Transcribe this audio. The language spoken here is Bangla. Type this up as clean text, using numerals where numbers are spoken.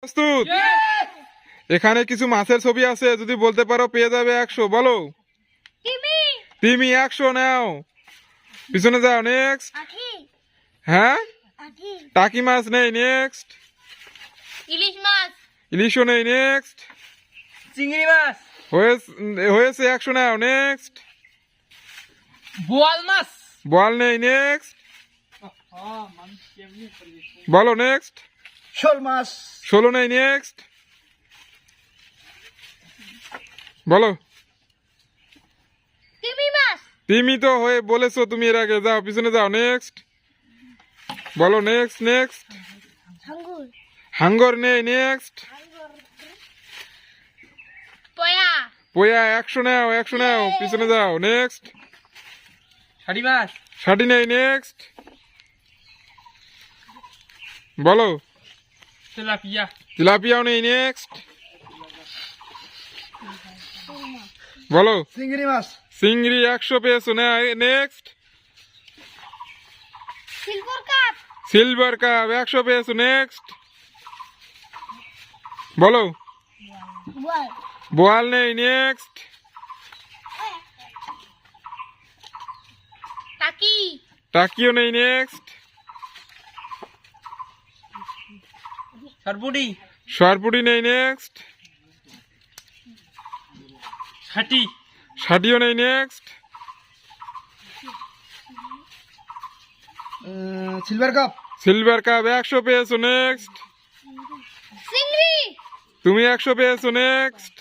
প্রস্তুত? এখানে কিছু মাছের ছবি আছে, যদি বলতে পারো পেয়ে যাবে 100। বলো। তিমি 100 নাও, পিছনে যাও। নেক্সট। হ্যাঁ, টাকি মাছ নেই। নেক্সট। ইলিশ মাছ, ইলিশও নেই। নেক্সট। চিংড়ি মাছ, হয়েছে 100 নাও। নেক্সট। বোয়াল মাছ, বল নেই। নেক্সট। বলো। নেক্সট। শোল মাছ, 16 নেই। নেক্সট। বলো। তিমি মাছ, তিমি তো হয়ে বলেছো তুমি এর আগে, যাও পিছনে যাও। নেক্সট। বলো। নেক্সট। নেক্সট। হাঙ্গুর, হাঙ্গর নেই। নেক্সট। পয়া, পোয়া 100 নাও। 100 নাও, পিছনে যাও। নেক্সট। শাড়ি মাছ, ষাটি নেই। নেক্সট। বলো। তেলাপিয়া, তিলাপিয়াও নেই। নেক্সট। বলো। চিংড়ি মাছ, চিংড়ি 100 পেয়েছো। Next. Silver cup, silver cup 100 পেয়েছো। নেক্সট। বলো। বল, বোয়াল নেই। নেক্সট। টাকি, টাকিও নেই। নেক্সট। সরপুটি, সরপুটি নেই। নেক্সট। ষাটি, ষাটিও নেই। Next. Silver cup, silver cup 100 পেয়েছো। নেক্সট। চিংড়ি, তুমি 100 পেয়েছো। নেক্সট।